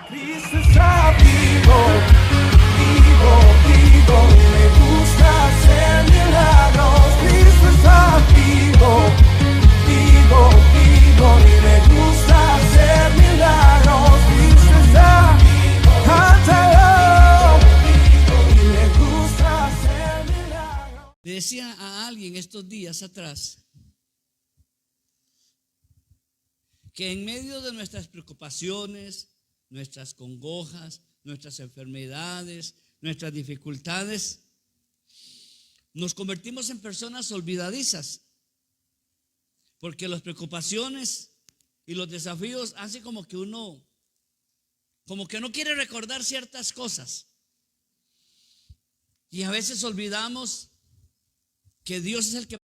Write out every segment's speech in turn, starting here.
Cristo está vivo, vivo, vivo. Me gusta hacer milagros. Cristo está vivo, vivo, vivo. Y me gusta hacer milagros. Cristo está vivo, cántalo. Y me gusta hacer milagros. Le decía a alguien estos días atrás que en medio de nuestras preocupaciones, nuestras congojas, nuestras enfermedades, nuestras dificultades, nos convertimos en personas olvidadizas, porque las preocupaciones y los desafíos hacen como que uno, como que no quiere recordar ciertas cosas, y a veces olvidamos que Dios es el que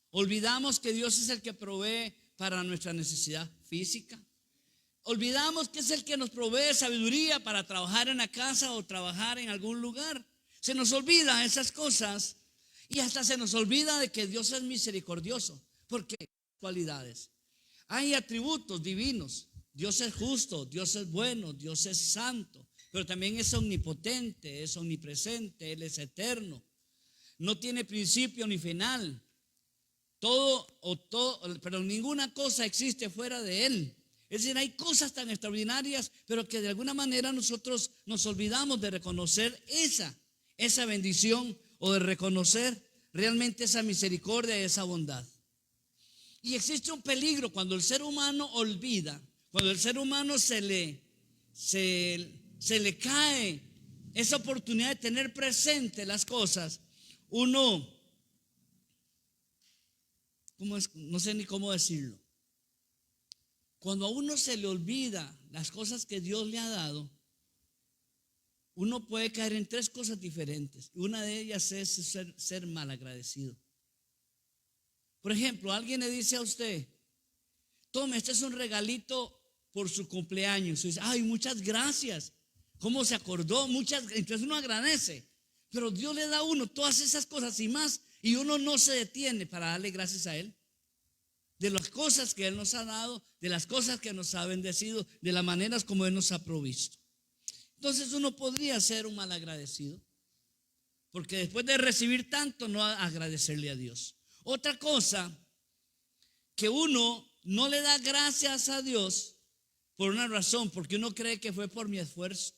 olvidamos que Dios es el que provee para nuestra necesidad física. Olvidamos que es el que nos provee sabiduría para trabajar en la casa o trabajar en algún lugar. Se nos olvida esas cosas y hasta se nos olvida de que Dios es misericordioso. ¿Por qué? Cualidades. Hay atributos divinos. Dios es justo, Dios es bueno, Dios es santo, pero también es omnipotente, es omnipresente, Él es eterno. No tiene principio ni final. Pero ninguna cosa existe fuera de Él. Es decir, hay cosas tan extraordinarias, pero que de alguna manera nosotros nos olvidamos de reconocer esa bendición o de reconocer realmente esa misericordia y esa bondad. Y existe un peligro cuando el ser humano olvida, cuando el ser humano se le cae esa oportunidad de tener presente las cosas. Uno, no sé ni cómo decirlo. Cuando a uno se le olvida las cosas que Dios le ha dado, uno puede caer en tres cosas diferentes. Una de ellas es ser malagradecido. Por ejemplo, alguien le dice a usted: tome, este es un regalito por su cumpleaños. Y dice: ay, muchas gracias. ¿Cómo se acordó? Entonces uno agradece. Pero Dios le da a uno todas esas cosas y más, y uno no se detiene para darle gracias a Él. De las cosas que Él nos ha dado, de las cosas que nos ha bendecido, de las maneras como Él nos ha provisto. Entonces uno podría ser un malagradecido, porque después de recibir tanto, no agradecerle a Dios. Otra cosa, que uno no le da gracias a Dios por una razón, porque uno cree que fue por mi esfuerzo.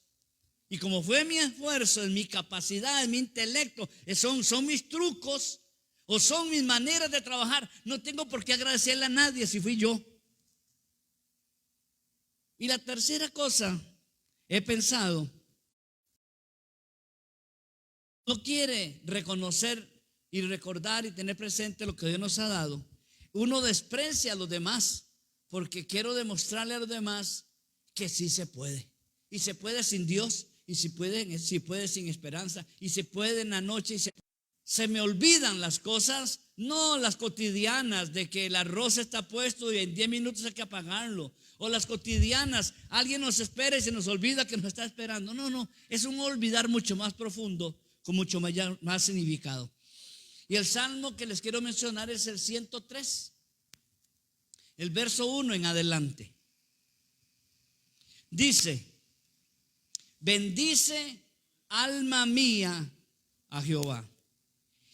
Y como fue mi esfuerzo, en mi capacidad, en mi intelecto, son mis trucos o son mis maneras de trabajar, no tengo por qué agradecerle a nadie si fui yo. Y la tercera cosa, he pensado, no quiere reconocer y recordar y tener presente lo que Dios nos ha dado. Uno desprecia a los demás porque quiero demostrarle a los demás que sí se puede. Y se puede sin Dios, y si puede sin esperanza, y se puede en la noche. Se me olvidan las cosas, no las cotidianas, de que el arroz está puesto y en 10 minutos hay que apagarlo. O las cotidianas, alguien nos espera y se nos olvida que nos está esperando. No, es un olvidar mucho más profundo, con mucho más significado. Y el salmo que les quiero mencionar es el 103, el verso 1 en adelante. Dice: bendice, alma mía, a Jehová,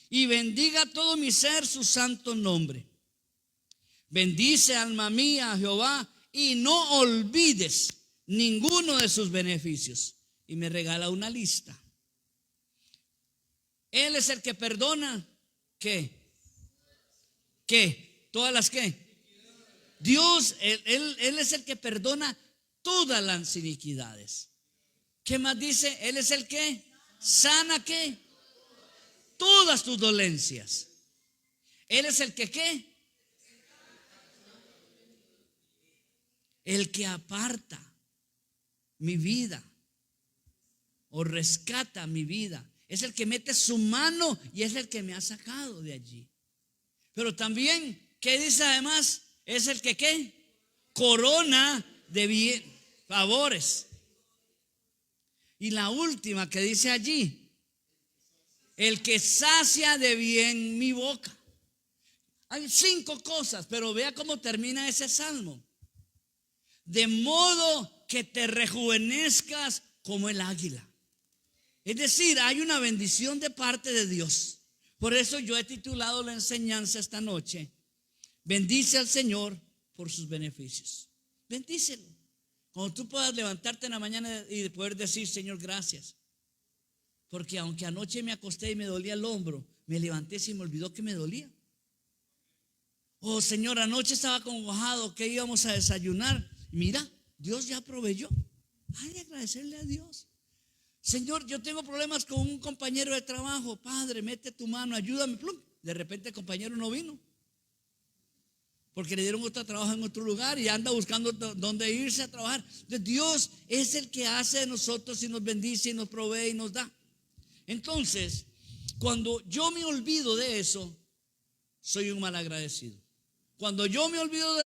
y bendiga todo mi ser su santo nombre. Bendice, alma mía, a Jehová, y no olvides ninguno de sus beneficios. Y me regala una lista. Él es el que perdona, ¿qué? ¿Todas las qué? Dios, Él es el que perdona todas las iniquidades. ¿Qué más dice? Él es el que sana, ¿qué? Todas tus dolencias. Él es el que ¿qué? El que aparta mi vida o rescata mi vida. Es el que mete su mano y es el que me ha sacado de allí. Pero también, ¿qué dice además? Es el que ¿qué? Corona de bien, favores. Y la última que dice allí: el que sacia de bien mi boca. Hay 5 cosas, pero vea cómo termina ese salmo. de modo que te rejuvenezcas como el águila. Es decir, hay una bendición de parte de Dios. Por eso yo he titulado la enseñanza esta noche: bendice al Señor por sus beneficios. Bendícelo. Cuando tú puedas levantarte en la mañana y poder decir: Señor, gracias, porque aunque anoche me acosté y me dolía el hombro, me levanté y se me olvidó que me dolía. Oh, Señor, anoche estaba acongojado, que íbamos a desayunar. Mira, Dios ya proveyó. Hay que agradecerle a Dios. Señor, yo tengo problemas con un compañero de trabajo. Padre, mete tu mano, ayúdame. Plum. De repente el compañero no vino, porque le dieron otro trabajo en otro lugar y anda buscando dónde irse a trabajar. Entonces, Dios es el que hace de nosotros y nos bendice y nos provee y nos da. Entonces, cuando yo me olvido de eso, soy un mal agradecido. Cuando yo me olvido de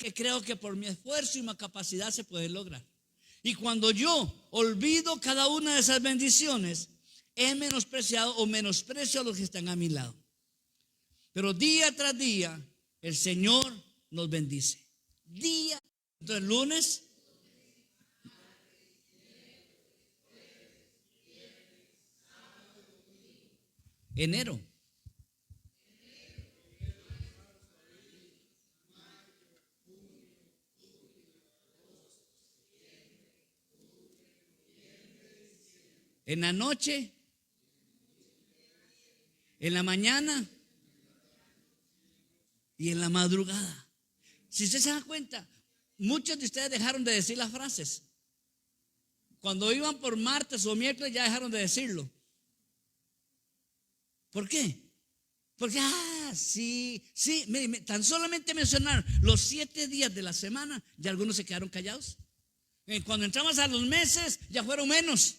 que creo que por mi esfuerzo y mi capacidad se puede lograr. Y cuando yo olvido cada una de esas bendiciones, he menospreciado o menosprecio a los que están a mi lado. Pero día tras día el Señor nos bendice. Día. Entonces, lunes, enero, en la noche, en la mañana y en la madrugada. Si usted se da cuenta, muchos de ustedes dejaron de decir las frases. Cuando iban por martes o miércoles ya dejaron de decirlo. ¿Por qué? Porque, sí, tan solamente mencionaron los 7 días de la semana, ya algunos se quedaron callados. Cuando entramos a los meses, ya fueron menos.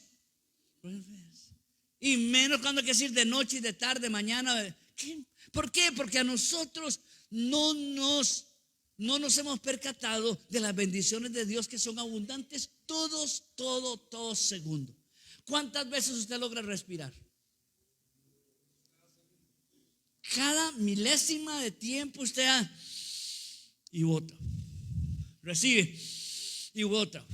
Y menos cuando hay que decir de noche y de tarde, mañana. ¿Por qué? Porque a nosotros no nos hemos percatado de las bendiciones de Dios, que son abundantes todo segundo. ¿Cuántas veces usted logra respirar? Cada milésima de tiempo usted y bota, recibe y bota,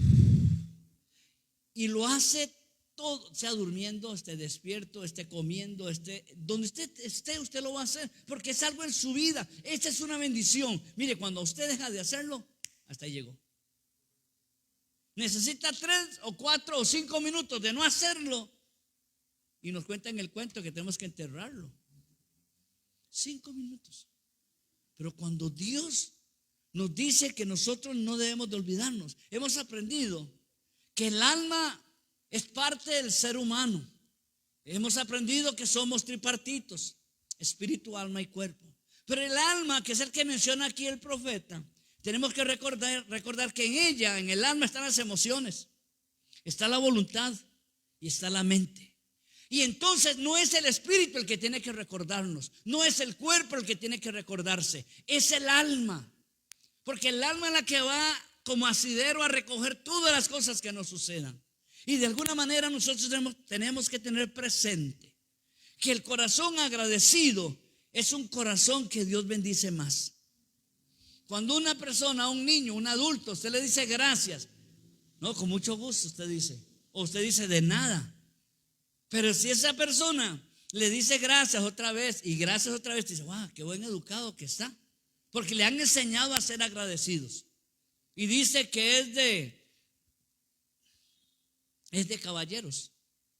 y lo hace todo, sea durmiendo, esté despierto, esté comiendo, donde usted esté, usted lo va a hacer, porque es algo en su vida. Esta es una bendición. Mire, cuando usted deja de hacerlo, hasta ahí llegó. Necesita 3 o 4 o 5 minutos de no hacerlo y nos cuentan el cuento que tenemos que enterrarlo. 5 minutos. Pero cuando Dios nos dice que nosotros no debemos de olvidarnos, hemos aprendido que el alma es parte del ser humano. Hemos aprendido que somos tripartitos: espíritu, alma y cuerpo. Pero el alma, que es el que menciona aquí el profeta, tenemos que recordar que en ella, en el alma, están las emociones, está la voluntad y está la mente. Y entonces no es el espíritu el que tiene que recordarnos, no es el cuerpo el que tiene que recordarse, es el alma. Porque el alma es la que va como asidero a recoger todas las cosas que nos sucedan. Y de alguna manera nosotros tenemos que tener presente que el corazón agradecido es un corazón que Dios bendice más. Cuando una persona, un niño, un adulto, usted le dice gracias, no, con mucho gusto usted dice, o usted dice de nada. Pero si esa persona le dice gracias otra vez y gracias otra vez, dice: wow, qué buen educado que está, porque le han enseñado a ser agradecidos. Y dice que es de caballeros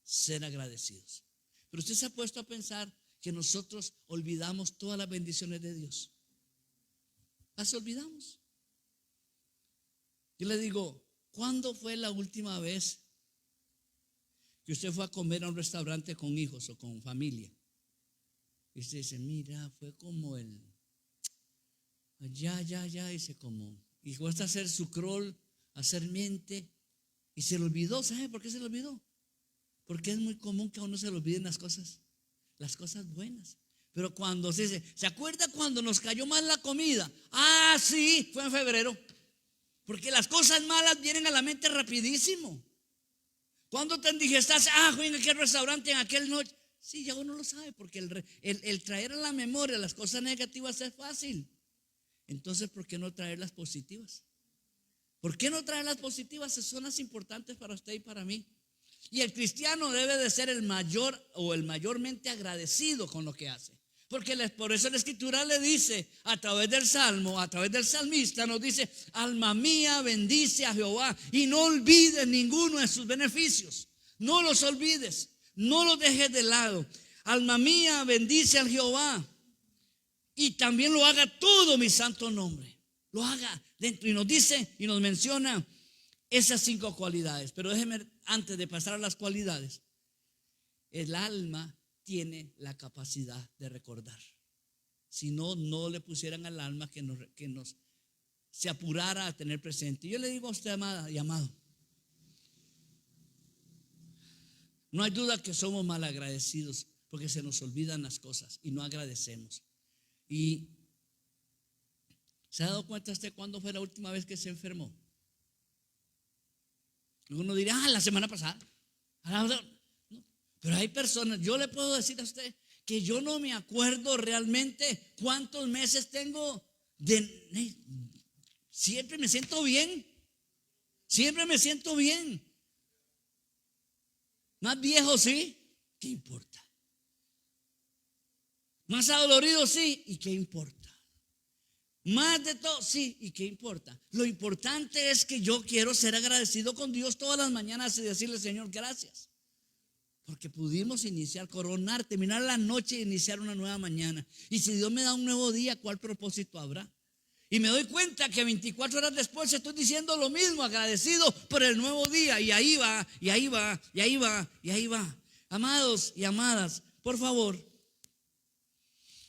ser agradecidos. Pero usted se ha puesto a pensar que nosotros olvidamos todas las bendiciones de Dios. Las olvidamos. Yo le digo, ¿cuándo fue la última vez que usted fue a comer a un restaurante con hijos o con familia? Y usted dice: mira, fue como ya, dice como, y cuesta hacer su crawl, hacer mente. Y se le olvidó. ¿Sabe por qué se le olvidó? Porque es muy común que a uno se le olviden las cosas buenas. Pero cuando ¿se acuerda cuando nos cayó mal la comida? Sí, fue en febrero. Porque las cosas malas vienen a la mente rapidísimo. ¿Cuándo te indigestaste? Fui en aquel restaurante en aquel noche. Sí, ya uno lo sabe, porque el traer a la memoria las cosas negativas es fácil. Entonces, ¿por qué no traer las positivas? ¿Por qué no traer las positivas? Son las importantes para usted y para mí. Y el cristiano debe de ser el mayor o el mayormente agradecido con lo que hace. Porque por eso la Escritura le dice a través del Salmo, a través del salmista nos dice: alma mía, bendice a Jehová y no olvides ninguno de sus beneficios. No los olvides, no los dejes de lado. Alma mía, bendice al Jehová y también lo haga todo mi santo nombre. Lo haga dentro y nos dice y nos menciona esas 5 cualidades. Pero déjeme, antes de pasar a las cualidades, el alma tiene la capacidad de recordar. Si no, no le pusieran al alma que nos se apurara a tener presente. Yo le digo a usted, amada y amado, no hay duda que somos malagradecidos porque se nos olvidan las cosas y no agradecemos. Y ¿se ha dado cuenta usted cuándo fue la última vez que se enfermó? Uno dirá: la semana pasada. Pero hay personas, yo le puedo decir a usted que yo no me acuerdo realmente cuántos meses tengo siempre me siento bien. Siempre me siento bien. Más viejo, sí, ¿qué importa? Más adolorido, sí, ¿y qué importa? Más de todo, sí, ¿y qué importa? Lo importante es que yo quiero ser agradecido con Dios todas las mañanas y decirle: Señor, gracias, porque pudimos iniciar, coronar, terminar la noche e iniciar una nueva mañana. Y si Dios me da un nuevo día, ¿cuál propósito habrá? Y me doy cuenta que 24 horas después estoy diciendo lo mismo, agradecido por el nuevo día. Y ahí va, y ahí va, y ahí va, y ahí va. Amados y amadas, por favor,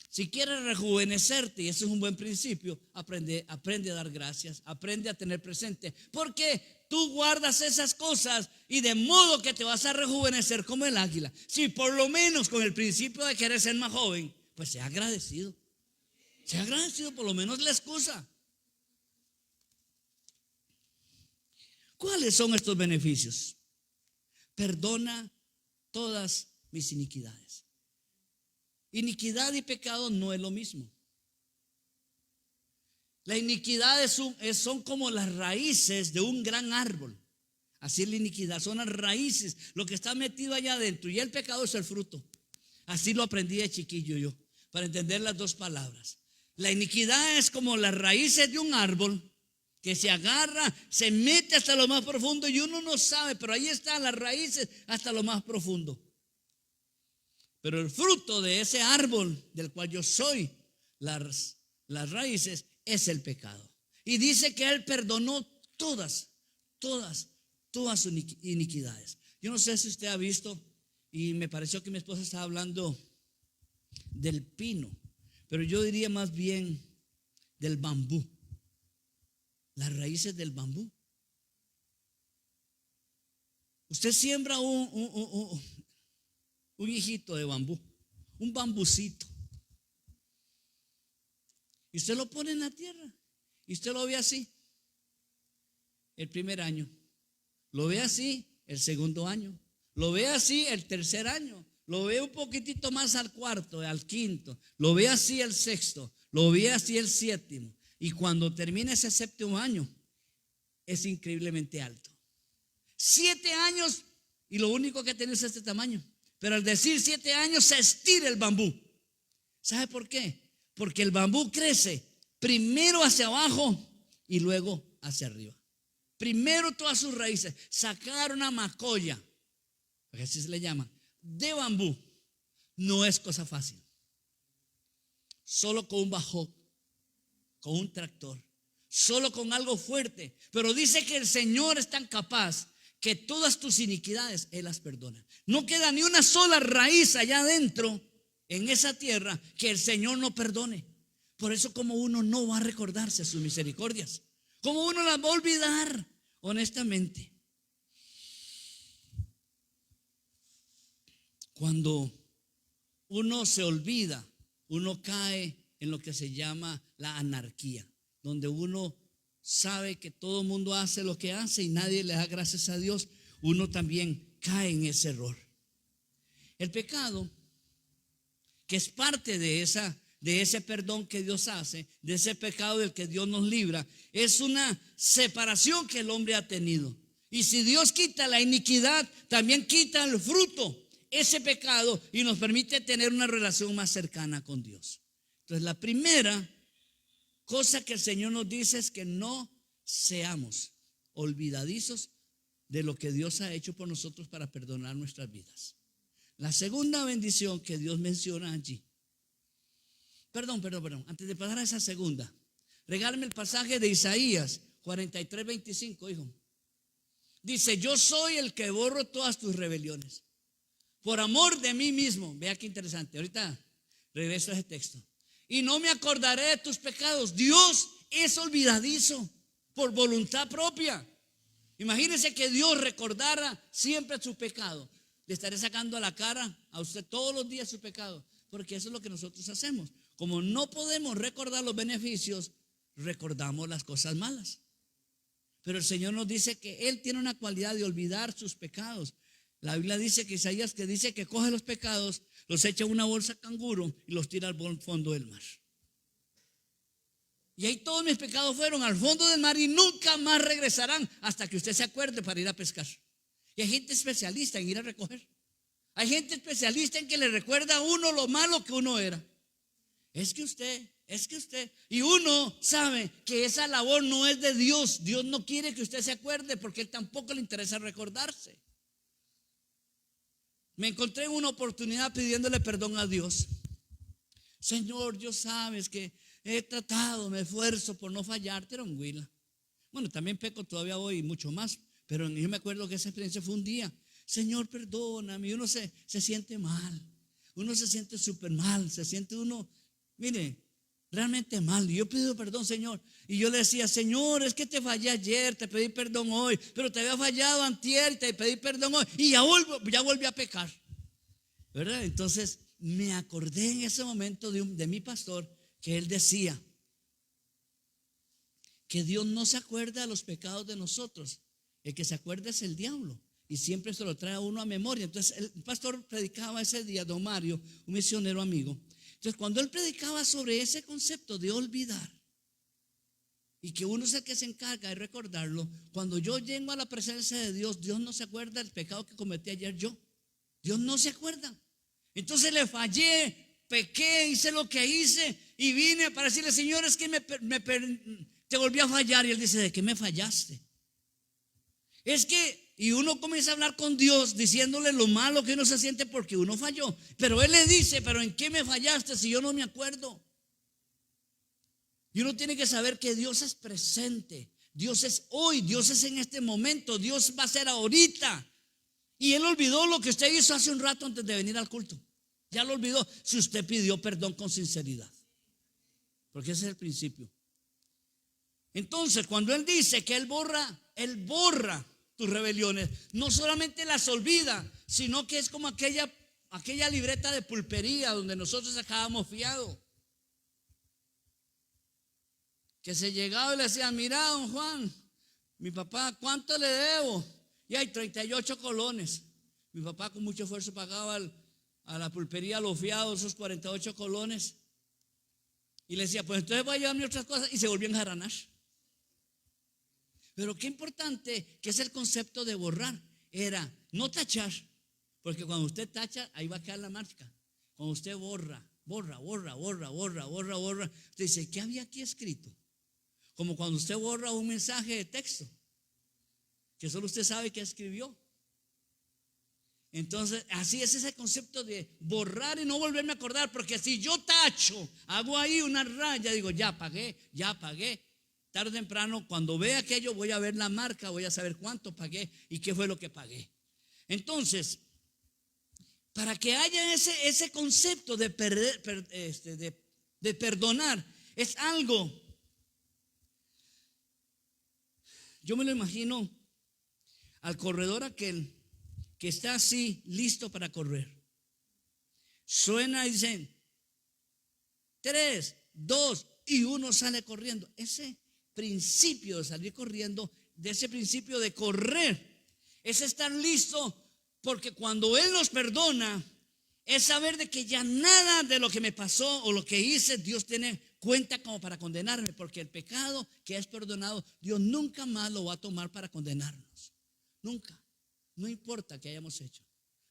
si quieres rejuvenecerte, y ese es un buen principio, aprende a dar gracias, aprende a tener presente, porque tú guardas esas cosas y de modo que te vas a rejuvenecer como el águila. Si por lo menos con el principio de querer ser más joven, pues sea agradecido. Sea agradecido, por lo menos la excusa. ¿Cuáles son estos beneficios? Perdona todas mis iniquidades. Iniquidad y pecado no es lo mismo. La iniquidad son como las raíces de un gran árbol. Así es la iniquidad, son las raíces, lo que está metido allá adentro. Y el pecado es el fruto. Así lo aprendí de chiquillo yo, para entender las dos palabras. La iniquidad es como las raíces de un árbol que se agarra, se mete hasta lo más profundo y uno no sabe, pero ahí están las raíces hasta lo más profundo. Pero el fruto de ese árbol del cual yo soy, las raíces, es el pecado. Y dice que Él perdonó todas sus iniquidades. Yo no sé si usted ha visto, y me pareció que mi esposa estaba hablando del pino, pero yo diría más bien del bambú. Las raíces del bambú. Usted siembra un hijito de bambú, un bambucito, y usted lo pone en la tierra y usted lo ve así el primer año, lo ve así el segundo año, lo ve así el tercer año, lo ve un poquitito más al cuarto, al quinto, lo ve así el sexto, lo ve así el séptimo, y cuando termina ese séptimo año es increíblemente alto. 7 años y lo único que tiene es este tamaño. Pero al decir 7 años se estira el bambú. ¿Sabe por qué? Porque el bambú crece primero hacia abajo y luego hacia arriba. Primero todas sus raíces. Sacar una macolla, porque así se le llama, de bambú, no es cosa fácil. Solo con un bajón, con un tractor, solo con algo fuerte. Pero dice que el Señor es tan capaz que todas tus iniquidades Él las perdona. No queda ni una sola raíz allá adentro en esa tierra que el Señor no perdone. Por eso, como uno no va a recordarse sus misericordias, como uno las va a olvidar, honestamente. Cuando uno se olvida, uno cae en lo que se llama la anarquía, donde uno sabe que todo el mundo hace lo que hace y nadie le da gracias a Dios. Uno también cae en ese error. El pecado, que es parte de de ese perdón que Dios hace, de ese pecado del que Dios nos libra, es una separación que el hombre ha tenido. Y si Dios quita la iniquidad, también quita el fruto, ese pecado, y nos permite tener una relación más cercana con Dios. Entonces, la primera cosa que el Señor nos dice es que no seamos olvidadizos de lo que Dios ha hecho por nosotros para perdonar nuestras vidas. La segunda bendición que Dios menciona allí. Perdón, antes de pasar a esa segunda, regálame el pasaje de Isaías 43:25, hijo. Dice: yo soy el que borro todas tus rebeliones por amor de mí mismo. Vea qué interesante. Ahorita regreso a ese texto. Y no me acordaré de tus pecados. Dios es olvidadizo por voluntad propia. Imagínese que Dios recordara siempre su pecado. Le estaré sacando a la cara a usted todos los días su pecado, porque eso es lo que nosotros hacemos. Como no podemos recordar los beneficios, recordamos las cosas malas. Pero el Señor nos dice que Él tiene una cualidad de olvidar sus pecados. La Biblia dice que Isaías, que dice que coge los pecados, los echa en una bolsa canguro y los tira al fondo del mar. Y ahí todos mis pecados fueron al fondo del mar y nunca más regresarán hasta que usted se acuerde para ir a pescar. Y hay gente especialista en ir a recoger. Hay gente especialista en que le recuerda a uno lo malo que uno era. Es que usted. Y uno sabe que esa labor no es de Dios. Dios no quiere que usted se acuerde porque Él tampoco le interesa recordarse. Me encontré en una oportunidad pidiéndole perdón a Dios. Señor, Dios sabes que he tratado, me esfuerzo por no fallarte. Era un huila. Bueno, también peco todavía hoy, mucho más. Pero yo me acuerdo que esa experiencia fue un día. Señor, perdóname. Y uno se siente mal. Uno se siente súper mal. Se siente uno, mire, realmente mal. Y yo pido perdón, Señor. Y yo le decía: Señor, es que te fallé ayer, te pedí perdón hoy, pero te había fallado antier y te pedí perdón hoy. Y ya volví a pecar, ¿verdad? Entonces me acordé en ese momento de mi pastor, que él decía que Dios no se acuerda de los pecados de nosotros. El que se acuerda es el diablo, y siempre se lo trae a uno a memoria. Entonces el pastor predicaba ese día, don Mario, un misionero amigo. Entonces cuando él predicaba sobre ese concepto de olvidar, y que uno es el que se encarga de recordarlo, cuando yo llego a la presencia de Dios, Dios no se acuerda del pecado que cometí ayer yo. Dios no se acuerda. Entonces le fallé, pequé, hice lo que hice y vine para decirle: Señor, es que te volví a fallar. Y él dice: ¿de qué me fallaste? Es que, y uno comienza a hablar con Dios diciéndole lo malo que uno se siente porque uno falló. Pero Él le dice: ¿pero en qué me fallaste si yo no me acuerdo? Y uno tiene que saber que Dios es presente. Dios es hoy, Dios es en este momento, Dios va a ser ahorita. Y Él olvidó lo que usted hizo hace un rato antes de venir al culto. Ya lo olvidó si usted pidió perdón con sinceridad. Porque ese es el principio. Entonces, cuando Él dice que Él borra tus rebeliones, no solamente las olvida, sino que es como aquella libreta de pulpería donde nosotros sacábamos fiado, que se llegaba y le decía: mira, don Juan, mi papá, ¿cuánto le debo? Y hay 38 colones. Mi papá con mucho esfuerzo pagaba a la pulpería los fiados, esos 48 colones, y le decía: pues entonces voy a llevarme otras cosas, y se volvió a enjaranar. Pero qué importante que es el concepto de borrar. Era no tachar, porque cuando usted tacha, ahí va a quedar la marca. Cuando usted borra, usted dice: ¿qué había aquí escrito? Como cuando usted borra un mensaje de texto que solo usted sabe que escribió. Entonces, así es ese concepto de borrar y no volverme a acordar, porque si yo tacho, hago ahí una raya, digo: ya pagué. Tarde o temprano, cuando vea aquello, voy a ver la marca, voy a saber cuánto pagué y qué fue lo que pagué. Entonces, para que haya ese concepto de perdonar, es algo. Yo me lo imagino al corredor aquel que está así, listo para correr. Suena y dicen 3, 2 y 1, sale corriendo. Ese principio de salir corriendo, de ese principio de correr, es estar listo, porque cuando Él nos perdona, es saber de que ya nada de lo que me pasó o lo que hice, Dios tiene cuenta como para condenarme, porque el pecado que es perdonado, Dios nunca más lo va a tomar para condenarnos. Nunca. No importa que hayamos hecho.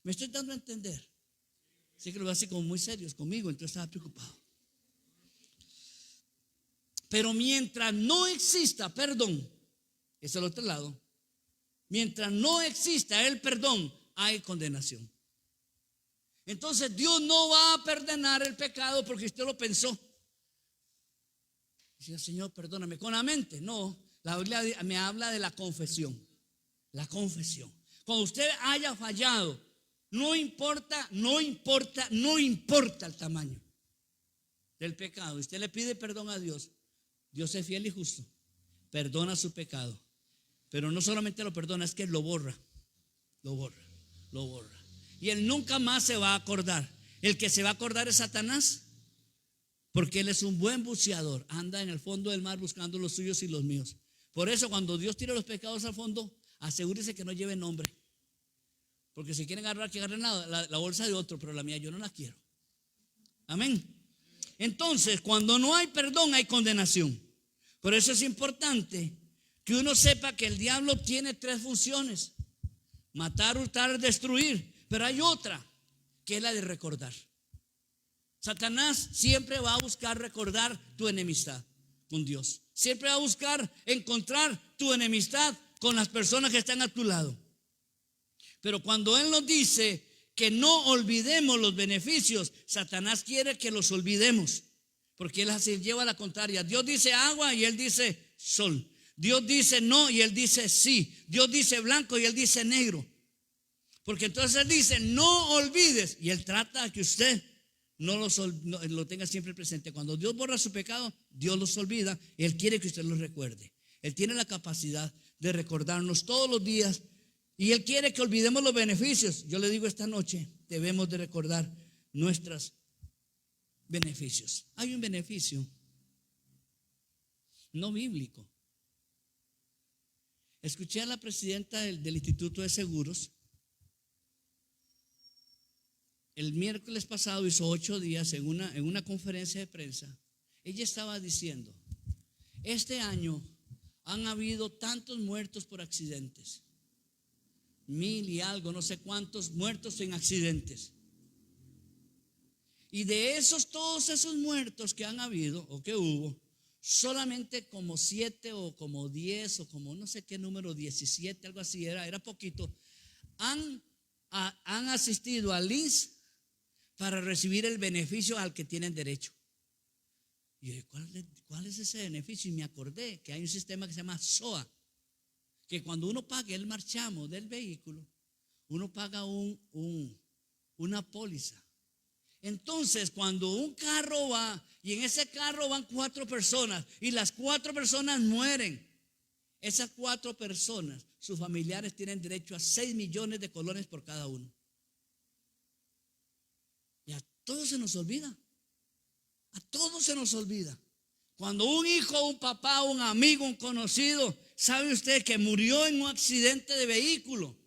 ¿Me estoy dando a entender? Sé que lo voy a decir como muy serios conmigo, entonces estaba preocupado. Pero mientras no exista perdón, ese es el otro lado. Mientras no exista el perdón, hay condenación. Entonces Dios no va a perdonar el pecado porque usted lo pensó. Dice, Señor, perdóname con la mente. No, la Biblia me habla de la confesión. La confesión. Cuando usted haya fallado, no importa el tamaño del pecado. Usted le pide perdón a Dios. Dios es fiel y justo. Perdona su pecado. Pero no solamente lo perdona, es que lo borra. Lo borra. Y Él nunca más se va a acordar. El que se va a acordar es Satanás. Porque Él es un buen buceador. Anda en el fondo del mar buscando los suyos y los míos. Por eso cuando Dios tira los pecados al fondo, asegúrese que no lleve nombre. Porque si quieren agarrar, que agarren la bolsa de otro. Pero la mía yo no la quiero. Amén. Entonces, cuando no hay perdón, hay condenación. Por eso es importante que uno sepa que el diablo tiene 3 funciones: matar, hurtar, destruir. Pero hay otra, que es la de recordar. Satanás siempre va a buscar recordar tu enemistad con Dios. Siempre va a buscar encontrar tu enemistad con las personas que están a tu lado. Pero cuando Él nos dice que no olvidemos los beneficios, Satanás quiere que los olvidemos, porque Él así lleva a la contraria. Dios dice agua y Él dice sol. Dios dice no y Él dice sí. Dios dice blanco y Él dice negro. Porque entonces Él dice no olvides, y Él trata de que usted no lo tenga siempre presente. Cuando Dios borra su pecado, Dios los olvida. Él quiere que usted los recuerde. Él tiene la capacidad de recordarnos todos los días. Y Él quiere que olvidemos los beneficios. Yo le digo esta noche, debemos de recordar nuestros beneficios. Hay un beneficio no bíblico. Escuché a la presidenta del Instituto de Seguros. El miércoles pasado, hizo 8 días en una conferencia de prensa. Ella estaba diciendo, este año han habido tantos muertos por accidentes. 1000 y algo, no sé cuántos muertos en accidentes. Y de todos esos muertos que han habido o que hubo, solamente como 7 o como 10 o como no sé qué número, 17, algo así, era poquito, han asistido al INS para recibir el beneficio al que tienen derecho. Y yo, ¿cuál es ese beneficio? Y me acordé que hay un sistema que se llama SOA, que cuando uno paga el marchamo del vehículo, uno paga una póliza. Entonces, cuando un carro va y en ese carro van 4 personas y las 4 personas mueren, esas 4 personas, sus familiares tienen derecho a 6 millones de colones por cada uno. Y a todos se nos olvida. A todos se nos olvida. Cuando un hijo, un papá, un amigo, un conocido, ¿sabe usted que murió en un accidente de vehículo?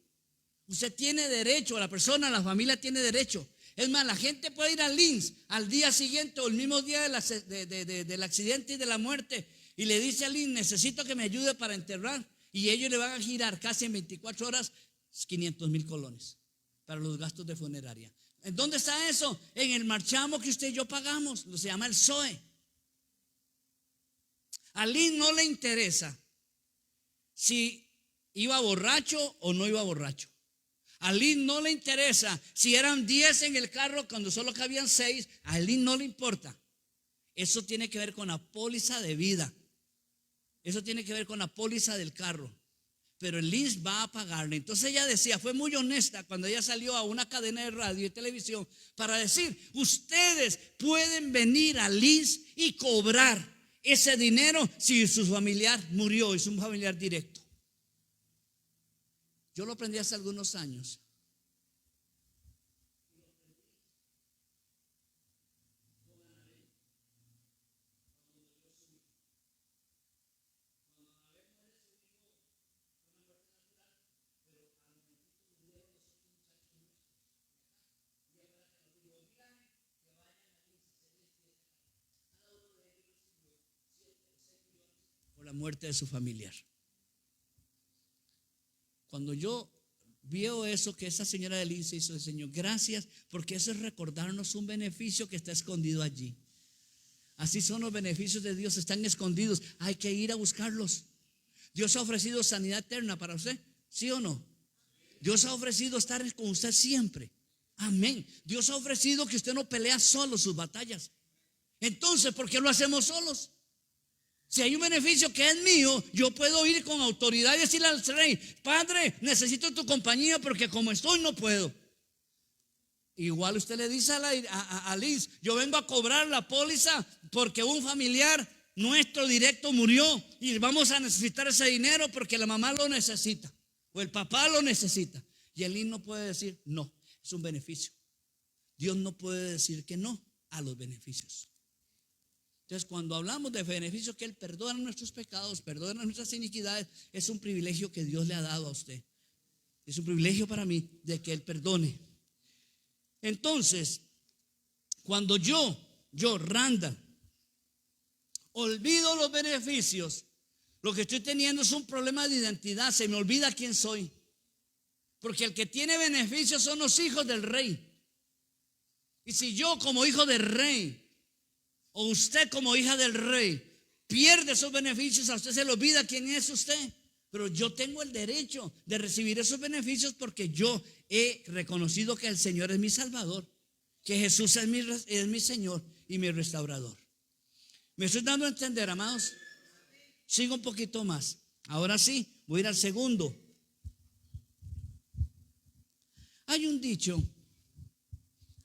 Usted tiene derecho, la persona, la familia tiene derecho. Es más, la gente puede ir al INS al día siguiente o el mismo día del accidente y de la muerte y le dice al INS, necesito que me ayude para enterrar, y ellos le van a girar casi en 24 horas 500,000 colones para los gastos de funeraria. ¿En dónde está eso? En el marchamo que usted y yo pagamos, se llama el SOE. Al INS no le interesa si iba borracho o no iba borracho. Al INS no le interesa si eran 10 en el carro cuando solo cabían 6. Al INS no le importa. Eso tiene que ver con la póliza de vida. Eso tiene que ver con la póliza del carro. Pero el INS va a pagarle. Entonces ella decía, fue muy honesta cuando ella salió a una cadena de radio y televisión para decir, ustedes pueden venir al INS y cobrar ese dinero si su familiar murió, es un familiar directo. Yo lo aprendí hace algunos años. muerte de su familiar. Cuando yo veo eso que esa señora de Lince hizo, Señor, gracias, porque eso es recordarnos un beneficio que está escondido allí. Así son los beneficios de Dios, están escondidos, hay que ir a buscarlos. Dios ha ofrecido sanidad eterna para usted, ¿sí o no? Dios ha ofrecido estar con usted siempre. Amén. Dios ha ofrecido que usted no pelea solo sus batallas. Entonces, ¿por qué lo hacemos solos? Si hay un beneficio que es mío, yo puedo ir con autoridad y decirle al rey: Padre, necesito tu compañía porque como estoy no puedo. Igual usted le dice a Liz: yo vengo a cobrar la póliza porque un familiar nuestro directo murió y vamos a necesitar ese dinero porque la mamá lo necesita o el papá lo necesita. Y el Liz no puede decir no, es un beneficio. Dios no puede decir que no a los beneficios. Entonces, cuando hablamos de beneficios, que Él perdona nuestros pecados, perdona nuestras iniquidades, es un privilegio que Dios le ha dado a usted. Es un privilegio para mí de que Él perdone. Entonces, cuando yo, Randall, olvido los beneficios, lo que estoy teniendo es un problema de identidad. Se me olvida quién soy. Porque el que tiene beneficios son los hijos del rey. Y si yo, como hijo del rey, o usted como hija del rey, pierde esos beneficios, a usted se le olvida quién es usted. Pero yo tengo el derecho de recibir esos beneficios porque yo he reconocido que el Señor es mi Salvador, que Jesús es mi Señor y mi restaurador. ¿Me estoy dando a entender, amados? Sigo un poquito más. Ahora sí, voy a ir al segundo. Hay un dicho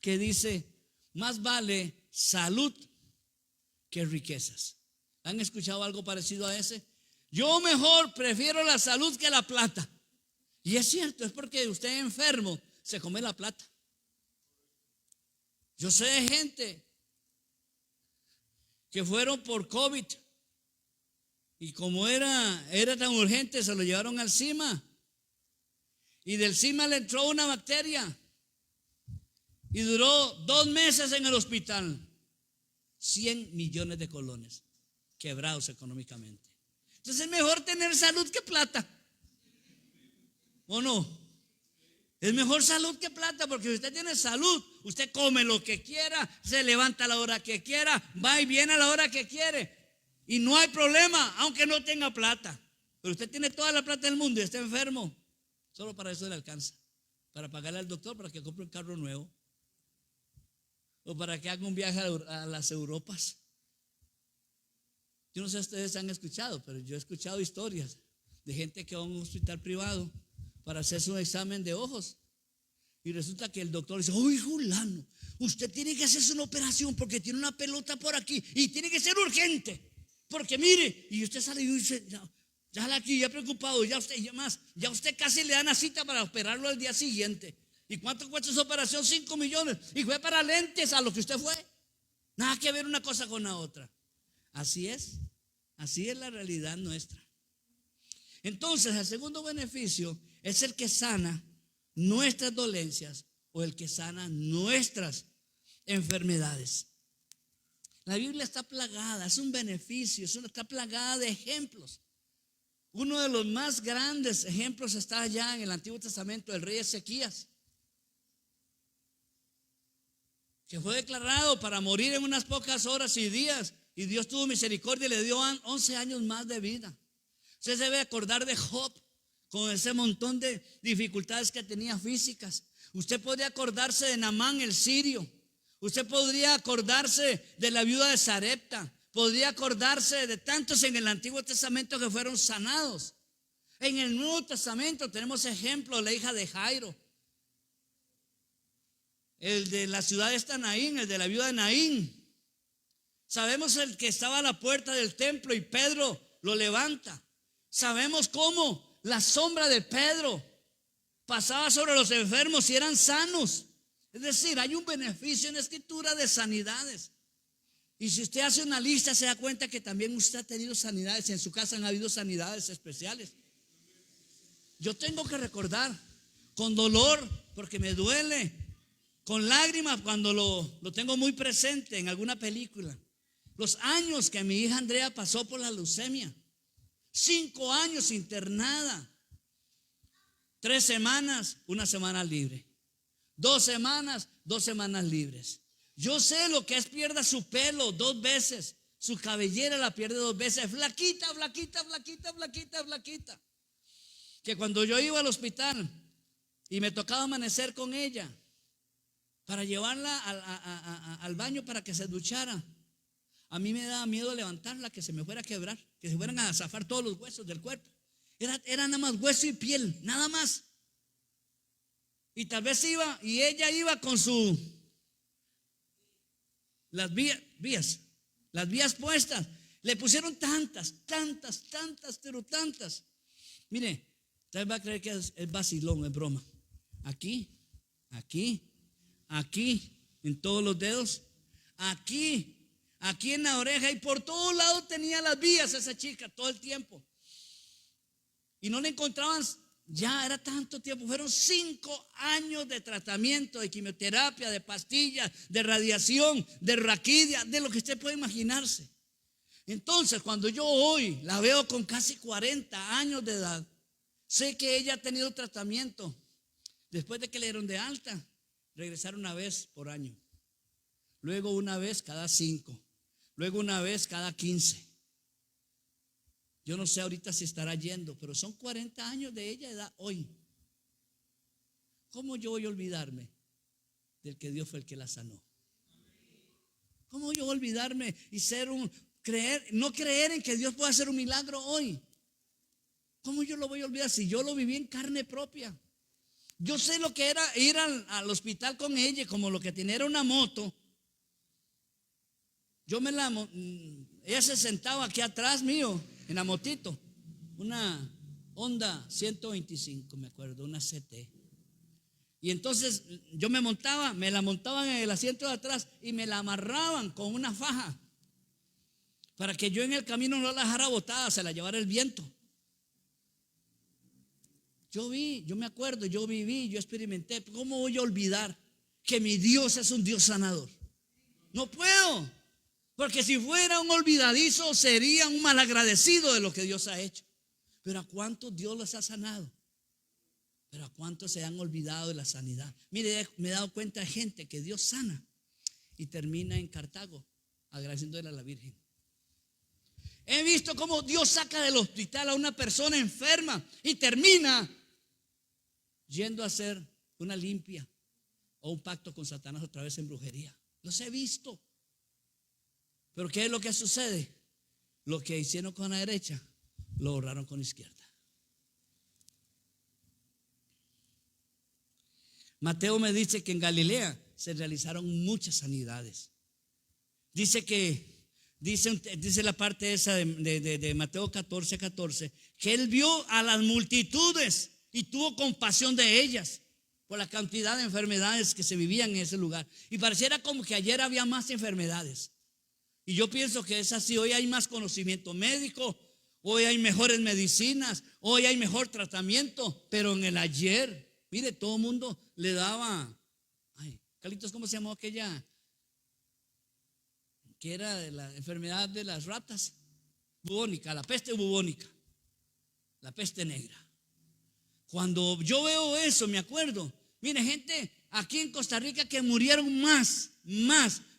que dice: más vale salud que riquezas. ¿Han escuchado algo parecido a ese? Yo mejor prefiero la salud que la plata. Y es cierto, es porque usted enfermo se come la plata. Yo sé de gente que fueron por COVID y como era tan urgente, se lo llevaron al CIMA y del CIMA le entró una bacteria y duró 2 meses en el hospital. 100 millones de colones quebrados económicamente. Entonces es mejor tener salud que plata, ¿o no? Es mejor salud que plata, porque si usted tiene salud, usted come lo que quiera, se levanta a la hora que quiera, va y viene a la hora que quiere y no hay problema, aunque no tenga plata. Pero usted tiene toda la plata del mundo y está enfermo, solo para eso le alcanza, para pagarle al doctor para que compre un carro nuevo o para que haga un viaje a las Europas. Yo no sé si ustedes han escuchado, pero yo he escuchado historias de gente que va a un hospital privado para hacerse un examen de ojos y resulta que el doctor dice: oye, fulano, usted tiene que hacerse una operación porque tiene una pelota por aquí y tiene que ser urgente, porque mire, y usted sale y dice: ya aquí, ya preocupado, ya usted casi le dan la cita para operarlo al día siguiente. ¿Y cuánto cuesta esa operación? 5 millones. Y fue para lentes a lo que usted fue. Nada que ver una cosa con la otra. Así es la realidad nuestra. Entonces, el segundo beneficio es el que sana nuestras dolencias o el que sana nuestras enfermedades. La Biblia está plagada, es un beneficio, está plagada de ejemplos. Uno de los más grandes ejemplos está allá en el Antiguo Testamento, el rey Ezequías, que fue declarado para morir en unas pocas horas y días, y Dios tuvo misericordia y le dio 11 años más de vida. Usted se debe acordar de Job, con ese montón de dificultades que tenía físicas. Usted podría acordarse de Naamán el sirio. Usted podría acordarse de la viuda de Sarepta. Podría acordarse de tantos en el Antiguo Testamento que fueron sanados. En el Nuevo Testamento tenemos ejemplo de la hija de Jairo, el de la ciudad de Naín, el de la viuda de Naín. Sabemos el que estaba a la puerta del templo y Pedro lo levanta. Sabemos cómo la sombra de Pedro pasaba sobre los enfermos y eran sanos. Es decir, hay un beneficio en la Escritura de sanidades. Y si usted hace una lista, se da cuenta que también usted ha tenido sanidades. En su casa han habido sanidades especiales. Yo tengo que recordar con dolor, porque me duele, con lágrimas cuando lo tengo muy presente en alguna película, los años que mi hija Andrea pasó por la leucemia. 5 años internada. 3 semanas, 1 semana libre. 2 semanas, 2 semanas libres. Yo sé lo que es, pierda su pelo 2 veces. Su cabellera la pierde 2 veces. Flaquita, flaquita, flaquita, flaquita, flaquita. Que cuando yo iba al hospital y me tocaba amanecer con ella para llevarla al baño para que se duchara, a mí me daba miedo levantarla, que se me fuera a quebrar, que se fueran a zafar todos los huesos del cuerpo. Era nada más hueso y piel, nada más. Y tal vez ella iba con las vías puestas. Le pusieron tantas, pero tantas. Mire, usted va a creer que es vacilón, es broma. Aquí, en todos los dedos, aquí en la oreja, y por todos lados tenía las vías esa chica todo el tiempo. Y no le encontraban, ya era tanto tiempo, fueron 5 años de tratamiento, de quimioterapia, de pastillas, de radiación, de raquidia, de lo que usted puede imaginarse. Entonces, cuando yo hoy la veo con casi 40 años de edad, sé que ella ha tenido tratamiento. Después de que le dieron de alta, regresaron 1 vez por año, luego 1 vez cada 5, luego 1 vez cada 15. Yo no sé ahorita si estará yendo, pero son 40 años de ella edad hoy. ¿Cómo yo voy a olvidarme del que Dios fue el que la sanó? ¿Cómo yo voy a olvidarme y no creer en que Dios pueda hacer un milagro hoy? ¿Cómo yo lo voy a olvidar si yo lo viví en carne propia? Yo sé lo que era ir al hospital con ella, como lo que tenía era una moto. Ella se sentaba aquí atrás mío en la motito, una Honda 125, me acuerdo, una CT. Y entonces yo me la montaban en el asiento de atrás y me la amarraban con una faja para que yo en el camino no la dejara botada, se la llevara el viento. Yo me acuerdo, yo viví, yo experimenté. ¿Cómo voy a olvidar que mi Dios es un Dios sanador? No puedo, porque si fuera un olvidadizo sería un malagradecido de lo que Dios ha hecho. Pero ¿a cuántos Dios los ha sanado? Pero ¿a cuántos se han olvidado de la sanidad? Mire, me he dado cuenta de gente que Dios sana y termina en Cartago agradeciéndole a la Virgen. He visto cómo Dios saca del hospital a una persona enferma y termina yendo a hacer una limpia o un pacto con Satanás otra vez en brujería. Los he visto. Pero ¿qué es lo que sucede? Lo que hicieron con la derecha lo borraron con la izquierda. Mateo me dice que en Galilea se realizaron muchas sanidades. Dice la parte esa de Mateo 14, que él vio a las multitudes y tuvo compasión de ellas por la cantidad de enfermedades que se vivían en ese lugar. Y pareciera como que ayer había más enfermedades. Y yo pienso que es así. Hoy hay más conocimiento médico, hoy hay mejores medicinas, hoy hay mejor tratamiento. Pero en el ayer, mire, todo el mundo le daba, Carlitos, ¿cómo se llamó aquella? Que era de la enfermedad de las ratas, bubónica, la peste bubónica, la peste negra. Cuando yo veo eso, me acuerdo, mire, gente aquí en Costa Rica que murieron más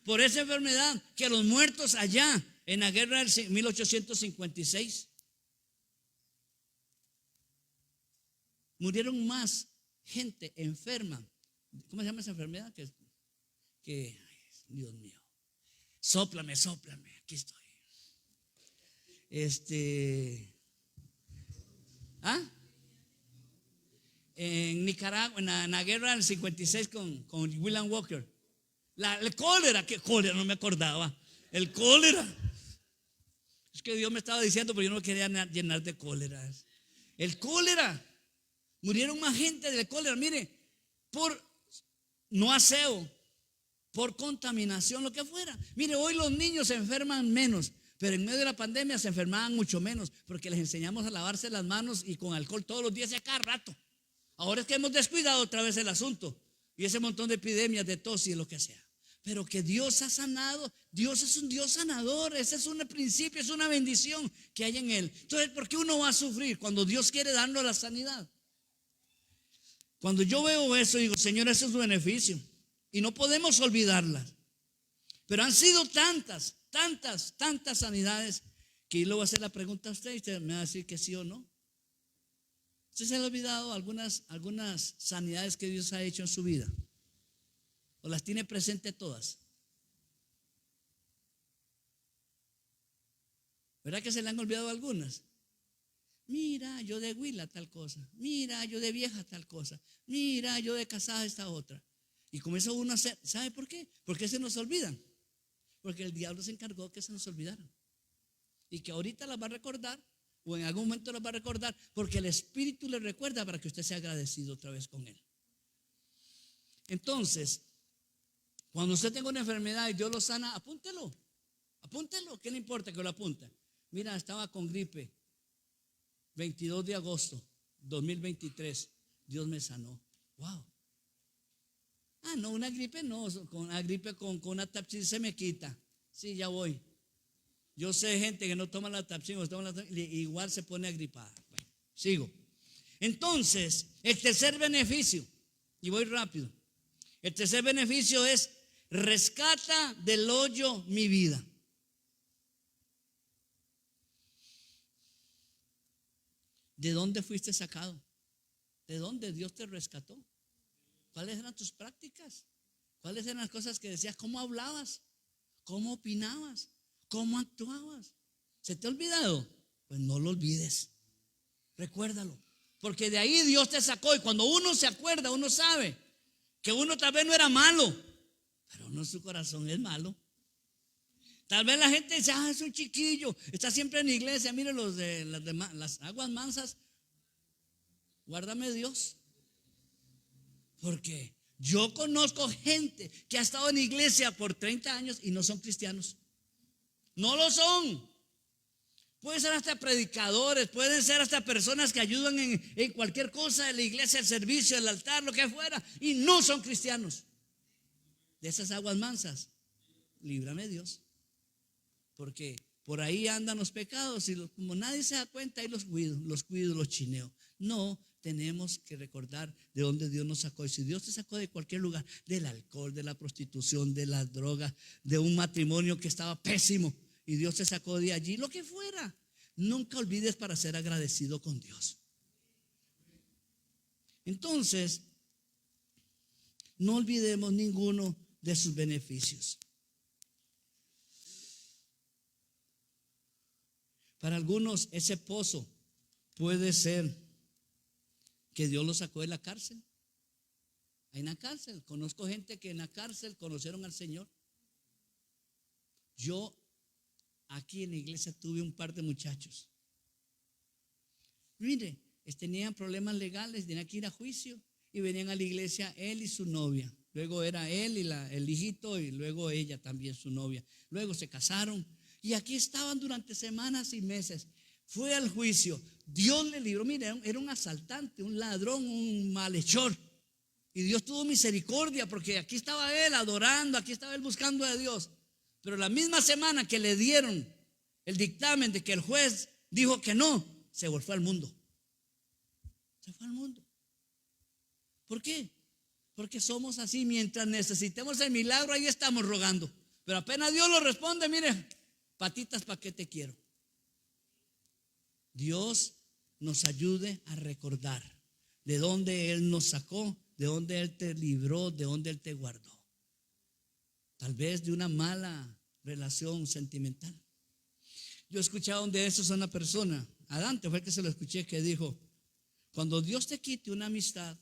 por esa enfermedad que los muertos allá en la guerra del 1856. Murieron más gente enferma. ¿Cómo se llama esa enfermedad? Ay, Dios mío. Sóplame, aquí estoy. En Nicaragua, en la guerra del 56 con William Walker. El cólera, ¿qué cólera? No me acordaba. El cólera. Es que Dios me estaba diciendo, pero yo no quería llenar de cólera. El cólera. Murieron más gente del cólera, mire, por no aseo, por contaminación, lo que fuera. Mire, hoy los niños se enferman menos, pero en medio de la pandemia se enfermaban mucho menos, porque les enseñamos a lavarse las manos y con alcohol todos los días y a cada rato. Ahora es que hemos descuidado otra vez el asunto y ese montón de epidemias de tos y lo que sea. pero que Dios ha sanado. Dios es un Dios sanador. Ese es un principio, es una bendición que hay en Él. Entonces, ¿por qué uno va a sufrir cuando Dios quiere darnos la sanidad? Cuando yo veo eso, digo, Señor, ese es su beneficio. Y no podemos olvidarlas. Pero han sido tantas sanidades que yo le voy a hacer la pregunta a usted y usted me va a decir que sí o no. ¿Usted se ha olvidado algunas sanidades que Dios ha hecho en su vida? ¿O las tiene presente todas? ¿Verdad que se le han olvidado algunas? Mira, yo de huila tal cosa. Mira, yo de vieja tal cosa. Mira, yo de casada esta otra. Y comienza uno a hacer, ¿sabe por qué? Porque se nos olvidan. Porque el diablo se encargó que se nos olvidaran. Y que ahorita las va a recordar, o en algún momento las va a recordar, porque el Espíritu le recuerda para que usted sea agradecido otra vez con Él. Entonces, cuando usted tenga una enfermedad y Dios lo sana, apúntelo. ¿Qué le importa que lo apunte? Mira, estaba con gripe, 22 de agosto 2023, Dios me sanó. Wow. Ah, no, una gripe no, con una gripe con una Tapsin se me quita. Sí, ya voy. Yo sé gente que no toma la Tapsin o toma la, igual se pone agripada. Bueno, sigo. Entonces, el tercer beneficio, y voy rápido. El tercer beneficio es: rescata del hoyo mi vida. ¿De dónde fuiste sacado? ¿De dónde Dios te rescató? ¿Cuáles eran tus prácticas? ¿Cuáles eran las cosas que decías? ¿Cómo hablabas? ¿Cómo opinabas? ¿Cómo actuabas? ¿Se te ha olvidado? Pues no lo olvides. Recuérdalo. Porque de ahí Dios te sacó. Y cuando uno se acuerda, uno sabe que uno tal vez no era malo, pero no, su corazón es malo. Tal vez la gente dice, es un chiquillo, está siempre en la iglesia. Mire los de las aguas mansas. Guárdame Dios. Porque yo conozco gente que ha estado en iglesia por 30 años y no son cristianos. No lo son. Pueden ser hasta predicadores, pueden ser hasta personas que ayudan en cualquier cosa de la iglesia, el servicio, el altar, lo que fuera, y no son cristianos. De esas aguas mansas, líbrame Dios. Porque por ahí andan los pecados y como nadie se da cuenta, ahí los cuido, los chineo. No, tenemos que recordar de dónde Dios nos sacó. Y si Dios te sacó de cualquier lugar, del alcohol, de la prostitución, de las drogas, de un matrimonio que estaba pésimo, y Dios te sacó de allí, lo que fuera, nunca olvides para ser agradecido con Dios. Entonces, no olvidemos ninguno de sus beneficios. Para algunos ese pozo puede ser que Dios lo sacó de la cárcel. En la cárcel, conozco gente que en la cárcel conocieron al Señor. Yo aquí en la iglesia tuve un par de muchachos. Mire, tenían problemas legales, tenían que ir a juicio y venían a la iglesia él y su novia. Luego era él y el hijito y luego ella también, su novia. Luego se casaron y aquí estaban durante semanas y meses. Fue al juicio, Dios le libró. Mire, era un asaltante, un ladrón, un malhechor. Y Dios tuvo misericordia porque aquí estaba él adorando, aquí estaba él buscando a Dios. Pero la misma semana que le dieron el dictamen de que el juez dijo que no, se fue al mundo. Se fue al mundo. ¿Por qué? Porque somos así. Mientras necesitemos el milagro, ahí estamos rogando. Pero apenas Dios lo responde, mire, patitas, ¿para qué te quiero? Dios nos ayude a recordar de dónde Él nos sacó, de dónde Él te libró, de dónde Él te guardó. Tal vez de una mala relación sentimental. Yo he escuchado de eso a una persona, a Dante fue el que se lo escuché, que dijo: cuando Dios te quite una amistad,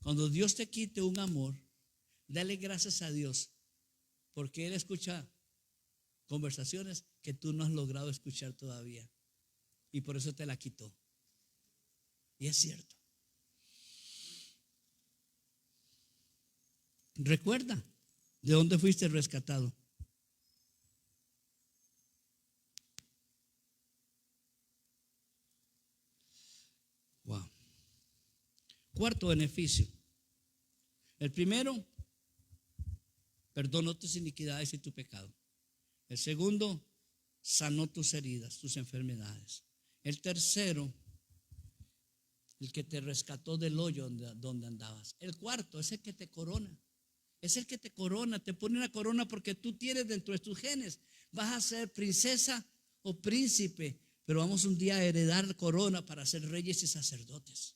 cuando Dios te quite un amor, dale gracias a Dios, porque Él escucha conversaciones que tú no has logrado escuchar todavía, y por eso te la quitó. Y es cierto. Recuerda de dónde fuiste rescatado. Wow. Cuarto beneficio. El primero, perdonó tus iniquidades y tu pecado. El segundo, sanó tus heridas, tus enfermedades. El tercero, el que te rescató del hoyo donde andabas. El cuarto es el que te corona. Es el que te corona, te pone una corona porque tú tienes dentro de tus genes. Vas a ser princesa o príncipe, pero vamos un día a heredar corona para ser reyes y sacerdotes.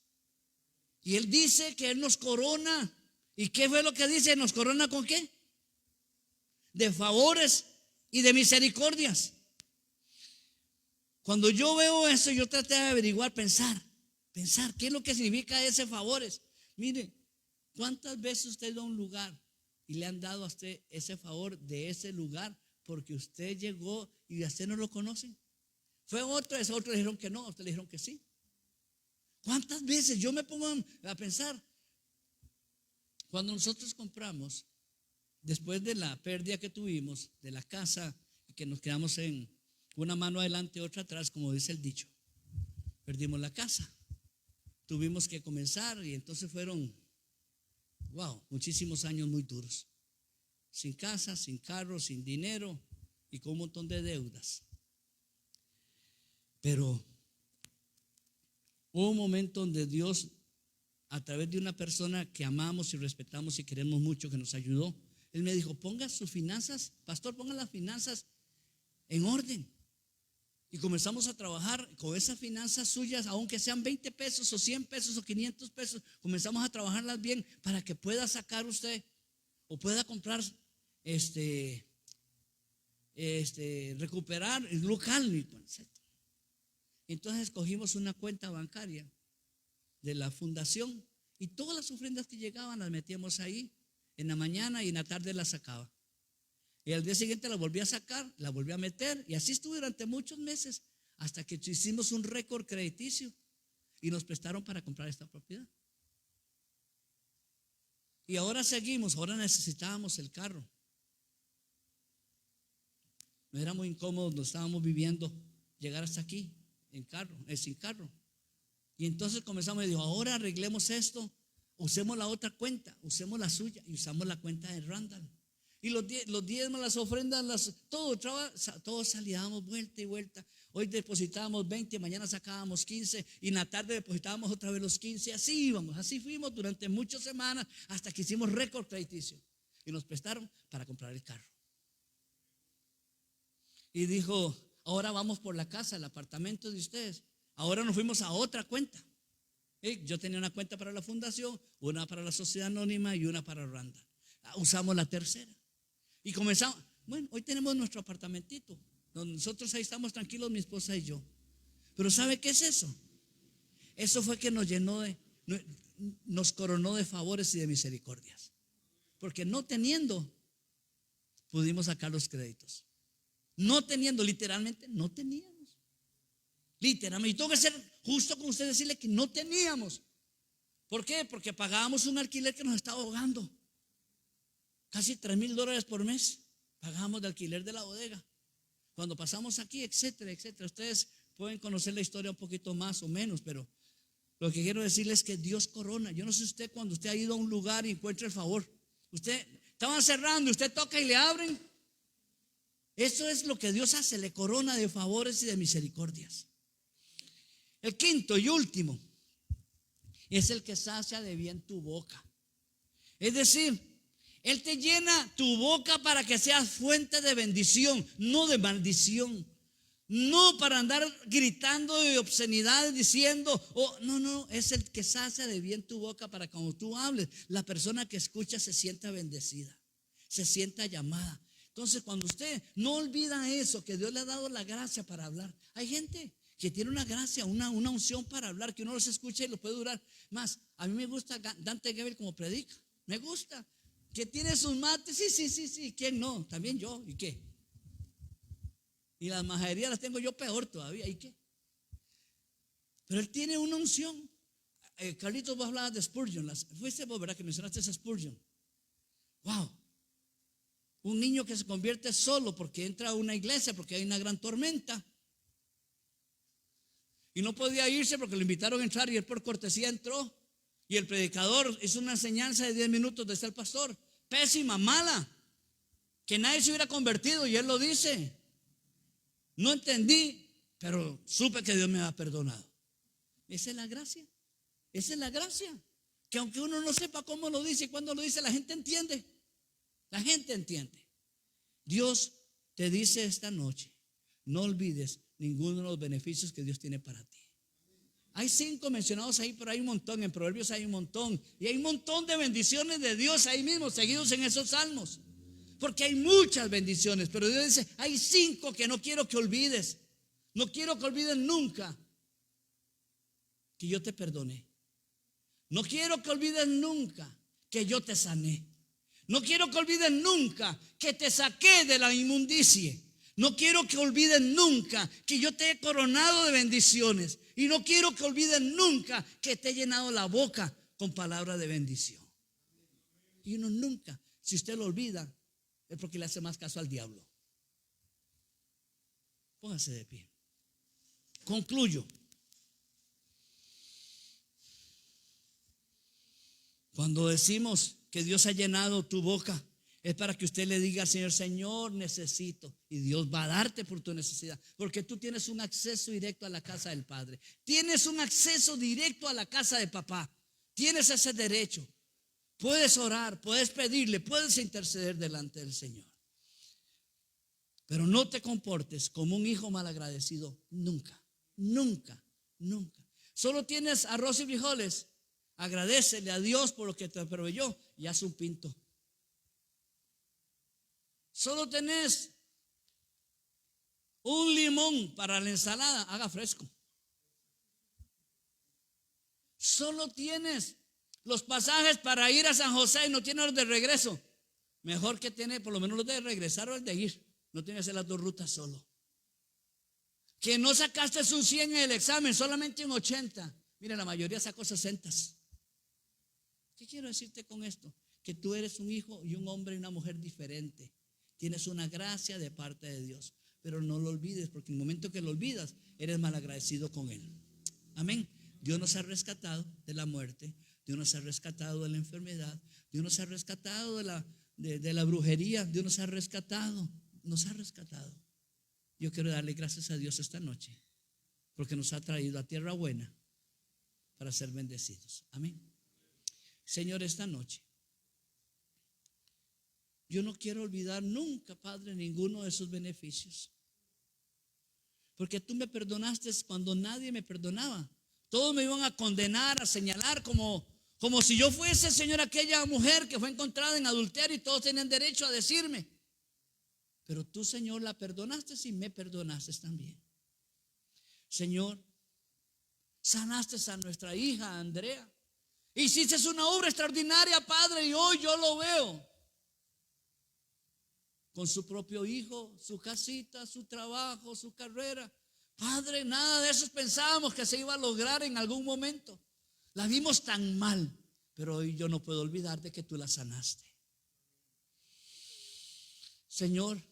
Y Él dice que Él nos corona. ¿Y qué fue lo que dice? ¿Nos corona con qué? De favores y de misericordias. Cuando yo veo eso, yo traté de averiguar, pensar, ¿qué es lo que significa ese favores? Mire, ¿cuántas veces usted va a un lugar y le han dado a usted ese favor de ese lugar porque usted llegó y a usted no lo conocen? Fue otro, ese otro le dijeron que no, a usted le dijeron que sí. ¿Cuántas veces? Yo me pongo a pensar, cuando nosotros compramos, después de la pérdida que tuvimos de la casa, que nos quedamos en una mano adelante, otra atrás, como dice el dicho, perdimos la casa, tuvimos que comenzar y entonces fueron, muchísimos años muy duros, sin casa, sin carro, sin dinero y con un montón de deudas. Pero hubo un momento donde Dios, a través de una persona que amamos y respetamos y queremos mucho, que nos ayudó, Él me dijo, ponga sus finanzas, pastor, ponga las finanzas en orden. Y comenzamos a trabajar con esas finanzas suyas, aunque sean 20 pesos o 100 pesos o 500 pesos, comenzamos a trabajarlas bien para que pueda sacar usted o pueda comprar, recuperar el local, etc. Entonces escogimos una cuenta bancaria de la fundación y todas las ofrendas que llegaban las metíamos ahí en la mañana y en la tarde las sacaba. Y al día siguiente la volví a sacar, la volví a meter y así estuve durante muchos meses hasta que hicimos un récord crediticio y nos prestaron para comprar esta propiedad. Y ahora seguimos, ahora necesitábamos el carro. No era muy incómodo, nos estábamos viviendo llegar hasta aquí en carro, sin carro. Y entonces comenzamos y dijo, ahora arreglemos esto, usemos la otra cuenta, usemos la suya y usamos la cuenta de Randall. Y los diezmos, las ofrendas, todos salíamos vuelta y vuelta. Hoy depositábamos 20, mañana sacábamos 15 y en la tarde depositábamos otra vez los 15. Así íbamos, así fuimos durante muchas semanas hasta que hicimos récord crediticio. Y nos prestaron para comprar el carro. Y dijo, ahora vamos por la casa, el apartamento de ustedes. Ahora nos fuimos a otra cuenta. Yo tenía una cuenta para la fundación, una para la sociedad anónima y una para Randall. Usamos la tercera. Y comenzamos, hoy tenemos nuestro apartamentito, donde nosotros ahí estamos tranquilos, mi esposa y yo. Pero ¿sabe qué es eso? Eso fue que nos coronó de favores y de misericordias. Porque no teniendo, pudimos sacar los créditos. No teniendo, literalmente, no teníamos. Literalmente, y tengo que ser justo con usted, decirle que no teníamos. ¿Por qué? Porque pagábamos un alquiler que nos estaba ahogando. Casi $3,000 por mes pagábamos de alquiler de la bodega. Cuando pasamos aquí, etcétera, etcétera. Ustedes pueden conocer la historia un poquito más o menos, pero lo que quiero decirles es que Dios corona. Yo no sé usted cuando usted ha ido a un lugar y encuentra el favor. Usted estaban cerrando, usted toca y le abren. Eso es lo que Dios hace, le corona de favores y de misericordias. El quinto y último es el que sacia de bien tu boca. Es decir, Él te llena tu boca para que seas fuente de bendición, no de maldición. No para andar gritando de obscenidades diciendo, no, es el que sacia de bien tu boca para que cuando tú hables, la persona que escucha se sienta bendecida, se sienta llamada. Entonces cuando usted no olvida eso, que Dios le ha dado la gracia para hablar. Hay gente que tiene una gracia, una unción para hablar, que uno los escucha y los puede durar más. A mí me gusta Dante Gebel como predica, me gusta. Que tiene sus mates, sí, ¿quién no? También yo, ¿y qué? Y las majaderías las tengo yo peor todavía, ¿y qué? Pero él tiene una unción. Carlitos, vos hablabas de Spurgeon, fuiste vos, ¿verdad? Que mencionaste a Spurgeon. Wow. Un niño que se convierte solo porque entra a una iglesia, porque hay una gran tormenta. Y no podía irse porque lo invitaron a entrar y él por cortesía entró. Y el predicador hizo una enseñanza de 10 minutos desde el pastor. Pésima, mala. que nadie se hubiera convertido, y él lo dice. No entendí, pero supe que Dios me ha perdonado. Esa es la gracia. Esa es la gracia. Que aunque uno no sepa cómo lo dice y cuándo lo dice, la gente entiende. La gente entiende. Dios te dice esta noche, no olvides ninguno de los beneficios que Dios tiene para ti. Hay 5 mencionados ahí, pero hay un montón. En Proverbios hay un montón. Y hay un montón de bendiciones de Dios ahí mismo, seguidos en esos salmos. Porque hay muchas bendiciones. Pero Dios dice, hay 5 que no quiero que olvides. No quiero que olvides nunca que yo te perdoné. No quiero que olvides nunca que yo te sané. No quiero que olvides nunca que te saqué de la inmundicia. No quiero que olvides nunca que yo te he coronado de bendiciones. Y no quiero que olvides nunca que te he llenado la boca con palabras de bendición. Y uno nunca, si usted lo olvida, es porque le hace más caso al diablo. Póngase de pie. Concluyo. Cuando decimos que Dios ha llenado tu boca, es para que usted le diga al Señor, Señor, necesito. Y Dios va a darte por tu necesidad. Porque tú tienes un acceso directo a la casa del Padre. Tienes un acceso directo a la casa de papá. Tienes ese derecho. Puedes orar, puedes pedirle, puedes interceder delante del Señor. Pero no te comportes como un hijo malagradecido. Nunca, nunca, nunca. Solo tienes arroz y frijoles. Agradécele a Dios por lo que te proveyó y haz un pinto. Solo tenés un limón para la ensalada, haga fresco. Solo tienes los pasajes para ir a San José y no tienes los de regreso. Mejor que tiene por lo menos los de regresar o el de ir. No tienes que hacer las 2 rutas solo. Que no sacaste un 100 en el examen, solamente un 80. Mira, la mayoría sacó 60. ¿Qué quiero decirte con esto? Que tú eres un hijo y un hombre y una mujer diferente. Tienes una gracia de parte de Dios. Pero no lo olvides, porque en el momento que lo olvidas, eres malagradecido con Él. Amén. Dios nos ha rescatado de la muerte. Dios nos ha rescatado de la enfermedad. Dios nos ha rescatado de la brujería. Dios nos ha rescatado. Nos ha rescatado. Yo quiero darle gracias a Dios esta noche, porque nos ha traído a tierra buena para ser bendecidos. Amén. Señor, esta noche yo no quiero olvidar nunca, Padre, ninguno de esos beneficios. Porque tú me perdonaste cuando nadie me perdonaba. Todos me iban a condenar, a señalar como si yo fuese, Señor, aquella mujer que fue encontrada en adulterio y todos tenían derecho a decirme. Pero tú, Señor, la perdonaste y me perdonaste también. Señor, sanaste a nuestra hija Andrea. Hiciste una obra extraordinaria, Padre, y hoy yo lo veo. Con su propio hijo, su casita, su trabajo, su carrera. Padre, nada de eso pensábamos que se iba a lograr en algún momento. La vimos tan mal, pero hoy yo no puedo olvidar de que tú la sanaste. Señor,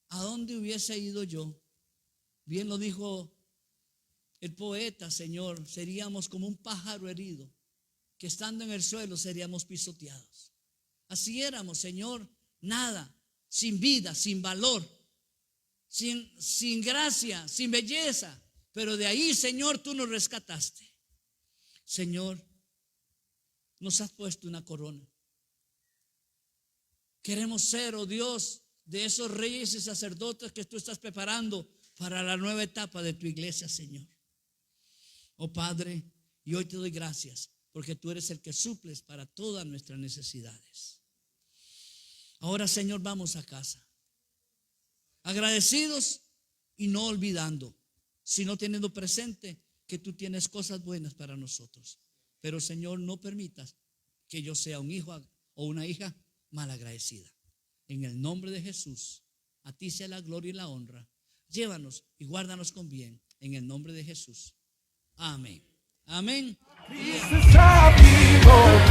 ¿a dónde hubiese ido yo? Bien lo dijo el poeta, Señor, seríamos como un pájaro herido, que estando en el suelo seríamos pisoteados. Así éramos, Señor, nada. Sin vida, sin valor, sin gracia, sin belleza. Pero de ahí, Señor, tú nos rescataste. Señor, nos has puesto una corona. Queremos ser, oh Dios, de esos reyes y sacerdotes que tú estás preparando para la nueva etapa de tu iglesia, Señor. Oh Padre, y hoy te doy gracias porque tú eres el que suples para todas nuestras necesidades. Ahora, Señor, vamos a casa, agradecidos y no olvidando, sino teniendo presente que tú tienes cosas buenas para nosotros. Pero, Señor, no permitas que yo sea un hijo o una hija malagradecida. En el nombre de Jesús, a ti sea la gloria y la honra. Llévanos y guárdanos con bien. En el nombre de Jesús. Amén. Amén. Cristo está vivo.